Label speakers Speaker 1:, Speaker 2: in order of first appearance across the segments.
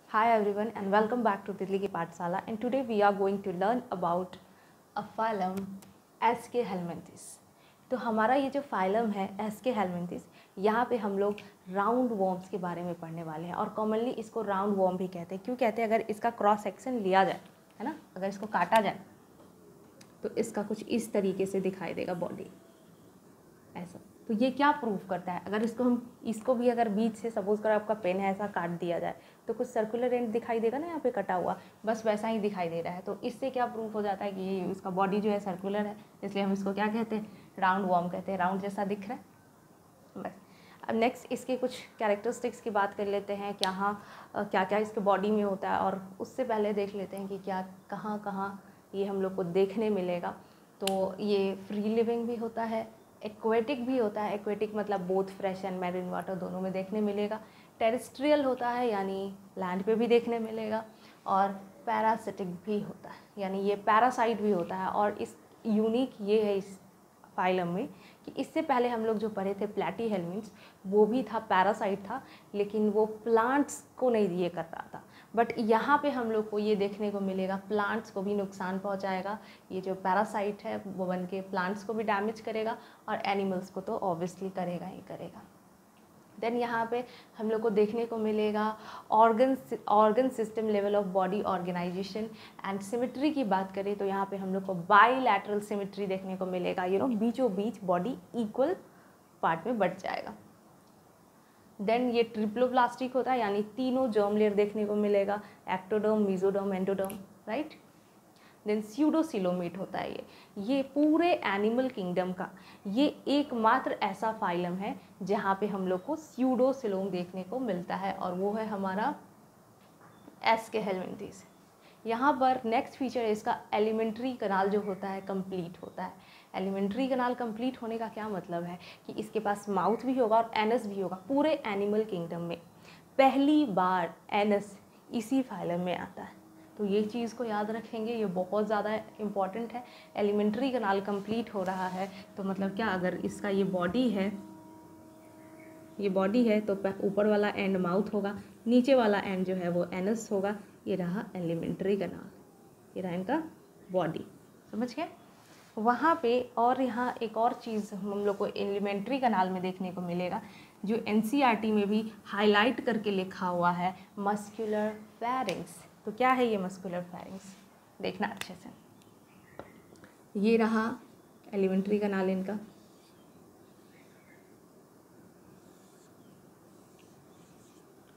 Speaker 1: Hi everyone and welcome back to Dilli ki Pathshala, and today we are going to learn about a phylum Aske helminthes। तो हमारा ये जो phylum है एस्के helminths, यहाँ पे हम लोग राउंड वॉर्म्स के बारे में पढ़ने वाले हैं और कॉमनली इसको राउंड वॉर्म भी कहते हैं। क्यों कहते हैं? अगर इसका क्रॉस सेक्शन लिया जाए, है ना, अगर इसको काटा जाए तो इसका कुछ इस तरीके से दिखाई देगा बॉडी ऐसा। तो ये क्या प्रूव करता है? अगर इसको भी अगर बीच से सपोज कर आपका पेन है ऐसा काट दिया जाए तो कुछ सर्कुलर एंड दिखाई देगा ना, यहाँ पे कटा हुआ, बस वैसा ही दिखाई दे रहा है। तो इससे क्या प्रूव हो जाता है कि ये इसका बॉडी जो है सर्कुलर है, इसलिए हम इसको क्या कहते हैं? राउंड वॉर्म कहते हैं। राउंड जैसा दिख रहा है बस। अब नेक्स्ट इसके कुछ कैरेक्टरिस्टिक्स की बात कर लेते हैं, क्या क्या इसके बॉडी में होता है, और उससे पहले देख लेते हैं कि क्या कहाँ कहाँ ये हम लोग को देखने मिलेगा। तो ये फ्री लिविंग भी होता है, एक्वेटिक भी होता है। एक्वेटिक मतलब both fresh and marine water दोनों में देखने मिलेगा। टेरेस्ट्रियल होता है यानी लैंड पे भी देखने मिलेगा, और पैरासिटिक भी होता है यानी ये पैरासाइट भी होता है। और इस यूनिक ये है इस फाइलम में कि इससे पहले हम लोग जो पढ़े थे प्लेटी हेलमिंथ्स, वो भी था पैरासाइट था, लेकिन वो प्लांट्स को नहीं ये कर रहा था। बट यहाँ पे हम लोग को ये देखने को मिलेगा प्लांट्स को भी नुकसान पहुँचाएगा। ये जो पैरासाइट है वो बन के प्लांट्स को भी डैमेज करेगा और एनिमल्स को तो ऑब्वियसली करेगा ही करेगा। देन यहाँ पे हम लोग को देखने को मिलेगा organ system level of body organisation and symmetry की बात करें तो यहाँ पे हम लोग को बाईलैटरल सिमेट्री देखने को मिलेगा। बीचों बीच बॉडी इक्वल पार्ट में बट जाएगा। देन ये ट्रिप्लोप्लास्टिक होता है यानी तीनों जर्म लेयर देखने को मिलेगा, ectoderm, mesoderm, endoderm, right. Then pseudocoelomate होता है ये पूरे एनिमल किंगडम का ये एकमात्र ऐसा फाइलम है जहाँ पे हम लोग को स्यूडोसिलोम देखने को मिलता है, और वो है हमारा एस्के हेलमिंथिस। यहाँ पर नेक्स्ट फीचर है इसका एलिमेंट्री कनाल जो होता है कंप्लीट होता है। एलिमेंट्री कनाल कंप्लीट होने का क्या मतलब है कि इसके पास माउथ भी होगा और एनस भी होगा। पूरे एनिमल किंगडम में पहली बार एनस इसी फाइलम में आता है, तो ये चीज़ को याद रखेंगे, ये बहुत ज़्यादा इम्पॉर्टेंट है। एलिमेंट्री कनाल कंप्लीट हो रहा है तो मतलब क्या, अगर इसका ये बॉडी है तो ऊपर वाला एंड माउथ होगा, नीचे वाला एंड जो है वो एनस होगा। ये रहा एलिमेंट्री कनाल, ये रहा इनका बॉडी, समझ गए। वहाँ पे और यहाँ एक और चीज़ हम लोग को एलिमेंट्री कनाल में देखने को मिलेगा जो एनसीईआरटी में भी हाईलाइट करके लिखा हुआ है, मस्कुलर फेरिंग्स। तो क्या है ये मस्कुलर फेरिंग्स? देखना अच्छे से। ये रहा एलिमेंट्री कनाल इनका,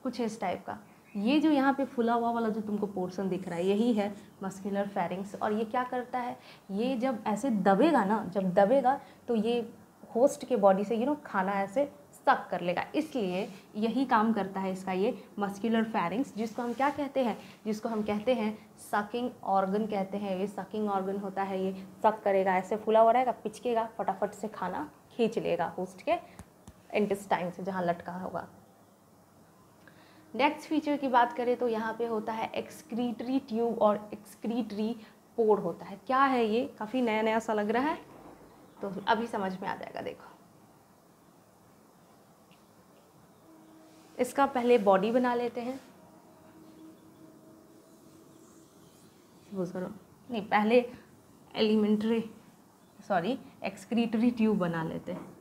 Speaker 1: कुछ इस टाइप का। ये जो यहाँ पे फुला हुआ वाला जो तुमको पोर्शन दिख रहा है यही है मस्कुलर फेरिंग्स। और ये क्या करता है, ये जब ऐसे दबेगा ना, जब दबेगा तो ये होस्ट के बॉडी से खाना ऐसे सक कर लेगा, इसलिए यही काम करता है इसका ये मस्कुलर फेरिंग्स, जिसको हम क्या कहते हैं, जिसको हम कहते हैं सकिंग ऑर्गन कहते हैं। ये सकिंग ऑर्गन होता है, ये सक करेगा, ऐसे फुला हुआ रहेगा, पिचकेगा, फटाफट से खाना खींच लेगा होस्ट के इंटेस्टाइन से जहाँ लटका होगा। नेक्स्ट फीचर की बात करें तो यहाँ पे होता है एक्सक्रीटरी ट्यूब और एक्सक्रीटरी पोर होता है। क्या है ये? काफ़ी नया नया सा लग रहा है, तो अभी समझ में आ जाएगा। देखो, इसका पहले बॉडी बना लेते हैं। सपोज करो, नहीं, पहले एक्सक्रीटरी ट्यूब बना लेते हैं।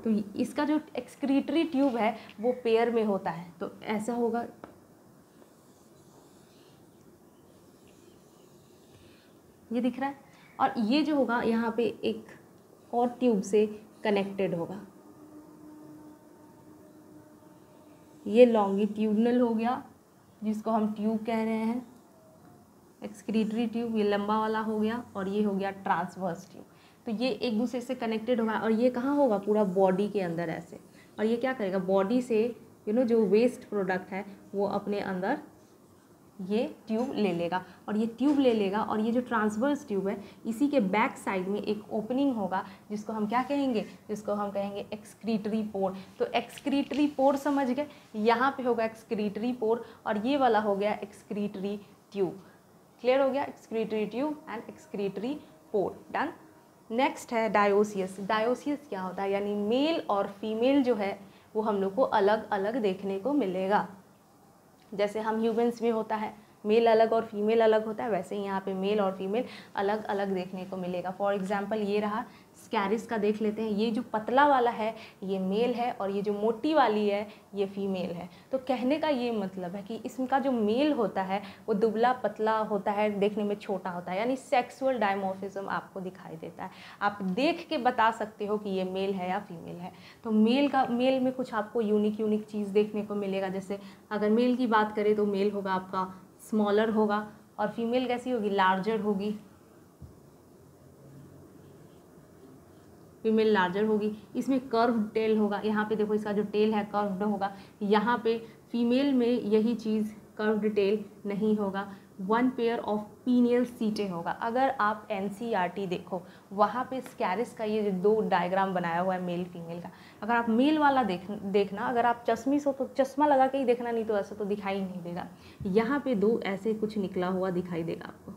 Speaker 1: तो इसका जो एक्सक्रीटरी ट्यूब है वो पेयर में होता है, तो ऐसा होगा, ये दिख रहा है। और ये जो होगा यहाँ पे एक और ट्यूब से कनेक्टेड होगा, ये लॉन्गिट्यूडनल हो गया जिसको हम ट्यूब कह रहे हैं, एक्सक्रीटरी ट्यूब, ये लंबा वाला हो गया, और ये हो गया ट्रांसवर्स ट्यूब। तो ये एक दूसरे से कनेक्टेड होगा, और ये कहाँ होगा? पूरा बॉडी के अंदर ऐसे। और ये क्या करेगा, बॉडी से जो वेस्ट प्रोडक्ट है वो अपने अंदर ये ट्यूब ले लेगा, और ये ट्यूब ले लेगा, और ये जो ट्रांसवर्स ट्यूब है इसी के बैक साइड में एक ओपनिंग होगा जिसको हम क्या कहेंगे, जिसको हम कहेंगे एक्सक्रीटरी पोर। तो एक्सक्रीटरी पोर समझ गए, यहाँ पे होगा एक्सक्रीटरी पोर, और ये वाला हो गया एक्सक्रीटरी ट्यूब। क्लियर हो गया? Excretory tube and excretory pour, done. Next है डायोसियस। डायोसियस क्या होता है, यानी मेल और फीमेल जो है वो हम लोग को अलग अलग देखने को मिलेगा। जैसे हम ह्यूमंस में होता है मेल अलग और फीमेल अलग होता है, वैसे ही यहाँ पे मेल और फीमेल अलग अलग देखने को मिलेगा। फॉर एग्जांपल ये रहा स्कैरिस का, देख लेते हैं। ये जो पतला वाला है ये मेल है और ये जो मोटी वाली है ये फीमेल है। तो कहने का ये मतलब है कि इसका जो मेल होता है वो दुबला पतला होता है, देखने में छोटा होता है, यानी सेक्सुअल डायमॉर्फिज्म आपको दिखाई देता है। आप देख के बता सकते हो कि ये मेल है या फीमेल है। तो मेल में कुछ आपको यूनिक चीज़ देखने को मिलेगा। जैसे अगर मेल की बात करें तो मेल होगा आपका स्मॉलर होगा और फीमेल कैसी होगी, लार्जर होगी। फीमेल लार्जर होगी। इसमें कर्व्ड टेल होगा, यहाँ पे देखो इसका जो टेल है कर्व्ड होगा। यहाँ पे फीमेल में यही चीज़ कर्व्ड टेल नहीं होगा। 1 पेयर ऑफ पीनियल सीटें होगा। अगर आप NCERT देखो वहाँ पे स्कैरिस का ये जो 2 डायग्राम बनाया हुआ है मेल फीमेल का, अगर आप मेल वाला देखना, अगर आप चश्मी हो तो चश्मा लगा के ही देखना, नहीं तो ऐसा तो दिखाई नहीं देगा। यहाँ पे 2 ऐसे कुछ निकला हुआ दिखाई देगा आपको,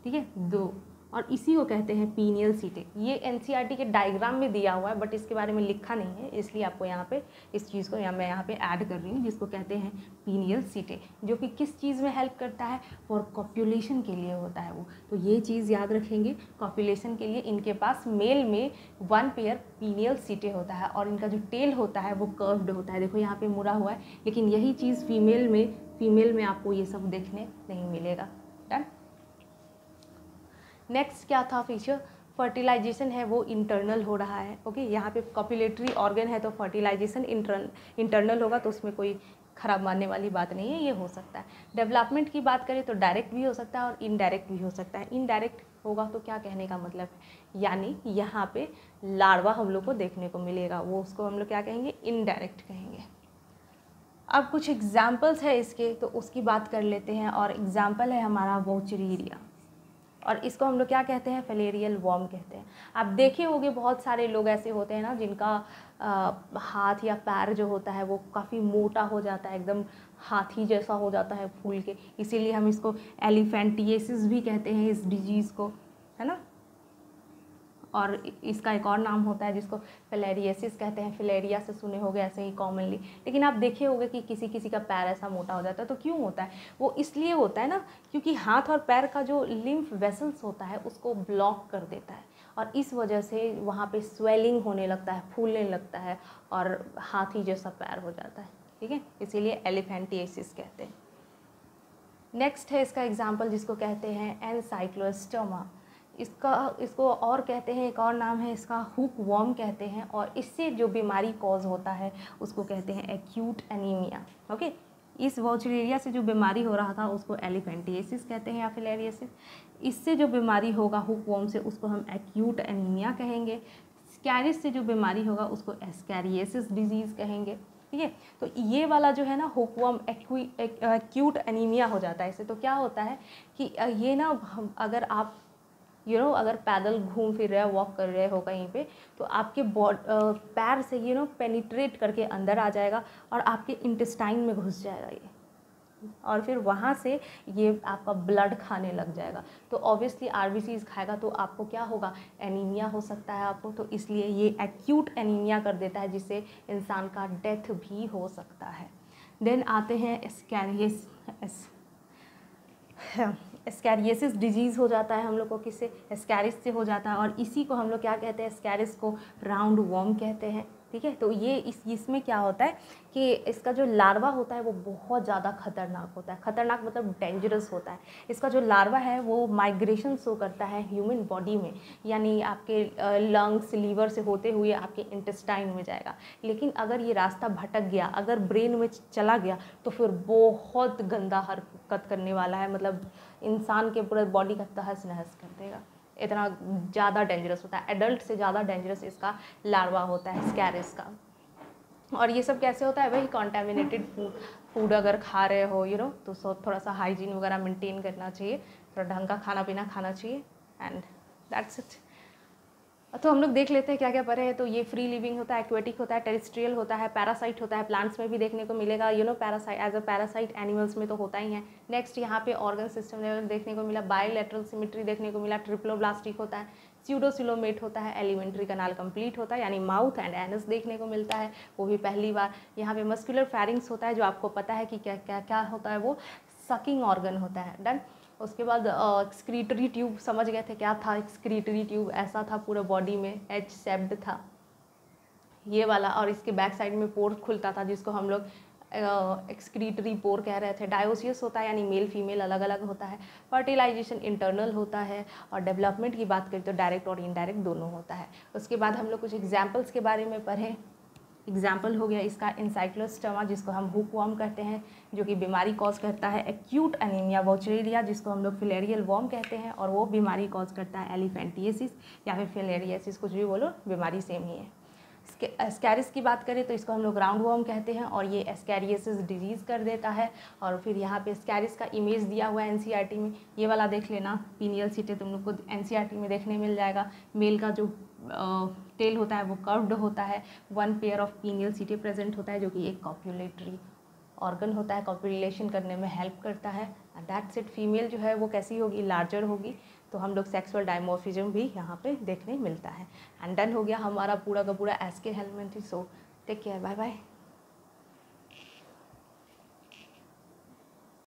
Speaker 1: ठीक है, 2, और इसी को कहते हैं पीनियल सीटें। ये NCERT के डायग्राम में दिया हुआ है बट इसके बारे में लिखा नहीं है, इसलिए आपको यहाँ पे इस चीज़ को मैं यहाँ पे ऐड कर रही हूँ, जिसको कहते हैं पीनियल सीटें, जो कि किस चीज़ में हेल्प करता है, फॉर कॉप्युलेशन के लिए होता है वो। तो ये चीज़ याद रखेंगे, कॉप्युलेशन के लिए इनके पास मेल में 1 पेयर पीनियल सीटें होता है और इनका जो टेल होता है वो कर्व्ड होता है, देखो यहाँ पे मुड़ा हुआ है। लेकिन यही चीज़ फीमेल में आपको ये सब देखने नहीं मिलेगा। डन। नेक्स्ट क्या था फीचर, फर्टिलाइजेशन है वो इंटरनल हो रहा है। ओके, यहाँ पे कॉपुलेटरी ऑर्गन है तो फर्टिलाइजेशन इंटरनल होगा, तो उसमें कोई खराब मानने वाली बात नहीं है, ये हो सकता है। डेवलपमेंट की बात करें तो डायरेक्ट भी हो सकता है और इनडायरेक्ट भी हो सकता है। इनडायरेक्ट होगा तो क्या कहने का मतलब है, यानी यहाँ पे लार्वा हम लोग को देखने को मिलेगा, वो उसको हम लोग क्या कहेंगे, इनडायरेक्ट कहेंगे। अब कुछ एग्जाम्पल्स है इसके, तो उसकी बात कर लेते हैं। और एग्जाम्पल है हमारा वोचरीरिया, और इसको हम लोग क्या कहते हैं, फिलेरियल वर्म कहते हैं। आप देखे होंगे बहुत सारे लोग ऐसे होते हैं ना जिनका हाथ या पैर जो होता है वो काफ़ी मोटा हो जाता है, एकदम हाथी जैसा हो जाता है फूल के, इसीलिए हम इसको एलिफेंटिएसिस भी कहते हैं इस डिजीज़ को, है ना। और इसका एक और नाम होता है जिसको फिलेरियासिस कहते हैं, फिलेरिया से सुने होंगे ऐसे ही कॉमनली। लेकिन आप देखे होंगे कि किसी किसी का पैर ऐसा मोटा हो जाता है, तो क्यों होता है, वो इसलिए होता है ना क्योंकि हाथ और पैर का जो लिम्फ वेसल्स होता है उसको ब्लॉक कर देता है, और इस वजह से वहाँ पे स्वेलिंग होने लगता है, फूलने लगता है और हाथी जैसा पैर हो जाता है, ठीक है, इसीलिए एलिफेंटिएसिस कहते हैं। नेक्स्ट है इसका एग्जाम्पल जिसको कहते हैं एनसाइक्लोस्टोमा। इसको और कहते हैं, एक और नाम है इसका हुक वर्म कहते हैं, और इससे जो बीमारी कॉज होता है उसको कहते हैं एक्यूट एनीमिया। ओके, इस वोचरेरिया से जो बीमारी हो रहा था उसको एलिफेंटिएसिस कहते हैं या फिलेरियासिस। इससे जो बीमारी होगा हुक वर्म से उसको हम एक्यूट एनीमिया कहेंगे। स्कैरिस से जो बीमारी होगा उसको एस्कैरिएसिस डिजीज़ कहेंगे, ठीक है। तो ये वाला जो है ना हुकवर्म एक्यूट एनीमिया हो जाता है इससे। तो क्या होता है कि ये ना अगर आप अगर पैदल घूम फिर रहे हो, वॉक कर रहे हो कहीं पे, तो आपके पैर से पेनिट्रेट करके अंदर आ जाएगा और आपके इंटेस्टाइन में घुस जाएगा ये, और फिर वहाँ से ये आपका ब्लड खाने लग जाएगा। तो ऑब्वियसली RBCs खाएगा तो आपको क्या होगा, एनीमिया हो सकता है आपको। तो इसलिए ये एक्यूट एनीमिया कर देता है जिससे इंसान का डेथ भी हो सकता है। देन आते हैं एस्कैरिएसिस डिजीज़ हो जाता है हम लोग को, किससे, एस्कैरिस से हो जाता है, और इसी को हम लोग क्या कहते हैं, एस्कैरिस को राउंड वर्म कहते हैं, ठीक है। तो ये इसमें क्या होता है कि इसका जो लार्वा होता है वो बहुत ज़्यादा खतरनाक होता है। खतरनाक मतलब डेंजरस होता है। इसका जो लार्वा है वो माइग्रेशन शो करता है ह्यूमन बॉडी में, यानी आपके लंग्स लीवर से होते हुए आपके इंटेस्टाइन में जाएगा। लेकिन अगर ये रास्ता भटक गया, अगर ब्रेन में चला गया तो फिर बहुत गंदा हरकत करने वाला है, मतलब इंसान के पूरे बॉडी का तहस नहस कर देगा, इतना ज़्यादा डेंजरस होता है। एडल्ट से ज़्यादा डेंजरस इसका लार्वा होता है स्कैरिस का। और ये सब कैसे होता है, वही कॉन्टेमिनेटेड फूड अगर खा रहे हो तो थोड़ा सा हाइजीन वगैरह मेंटेन करना चाहिए, थोड़ा ढंग का खाना पीना खाना चाहिए, एंड दैट्स इट। तो हम लोग देख लेते हैं क्या क्या पढ़े हैं। तो ये फ्री लिविंग होता है, एक्वेटिक होता है, टेरेस्ट्रियल होता है, पैरासाइट होता है, प्लांट्स में भी देखने को मिलेगा, parasite as a parasite animals में तो होता ही है। नेक्स्ट यहाँ पे ऑर्गन सिस्टम लेवल देखने को मिला, बायोलेटरल सिमेट्री देखने को मिला, ट्रिप्लोब्लास्टिक होता है, स्यूडोसिलोमेट होता है, एलिमेंट्री कनाल कंप्लीट होता है यानी माउथ एंड एनस देखने को मिलता है, वो भी पहली बार। यहाँ पे मस्कुलर फेरिंग्स होता है, जो आपको पता है कि क्या क्या क्या होता है, वो सकिंग ऑर्गन होता है। डन। उसके बाद एक्सक्रीटरी ट्यूब, समझ गए थे क्या था एक्सक्रीटरी ट्यूब, ऐसा था पूरा बॉडी में, एच शेप्ड था ये वाला, और इसके बैक साइड में पोर खुलता था जिसको हम लोग एक्सक्रीटरी पोर कह रहे थे। डायोसियस होता है यानी मेल फीमेल अलग अलग होता है। फर्टिलाइजेशन इंटरनल होता है, और डेवलपमेंट की बात करें तो डायरेक्ट और इनडायरेक्ट दोनों होता है। उसके बाद हम लोग कुछ एग्जाम्पल्स के बारे में पढ़ें। एग्जाम्पल हो गया इसका एंसाइक्लोस्टोमा, जिसको हम हुकवर्म कहते हैं, जो कि बीमारी कॉज करता है। एक्यूट एनीमिया वोचरेरिया, जिसको हम लोग फिलेरियल वर्म कहते हैं, और वो बीमारी कॉज करता है एलिफेंटिएसिस या फिर फिलेरियासिस, कुछ भी बोलो बीमारी सेम ही है। एस्कैरिस की बात करें तो इसको हम लोग राउंड वर्म कहते हैं, और ये एस्कैरियोसिस डिजीज़ कर देता है। और फिर यहाँ पे एस्कैरिस का इमेज दिया हुआ है एनसीईआरटी में, ये वाला देख लेना, पीनियल सीटे तुम लोग को एनसीईआरटी में देखने मिल जाएगा। मेल का जो टेल होता है वो कर्व्ड होता है, 1 पेयर ऑफ पीनियल सीटे प्रेजेंट होता है, जो कि एक कॉप्युलेटरी ऑर्गन होता है, कॉप्युलेशन करने में हेल्प करता है। That's it. फीमेल जो है वो कैसी होगी, लार्जर होगी, तो हम लोग सेक्सुअल डायमॉर्फिज्म भी यहाँ पे देखने मिलता है। एंड डन हो गया हमारा पूरा का पूरा Aschelminthes. So take care, bye bye.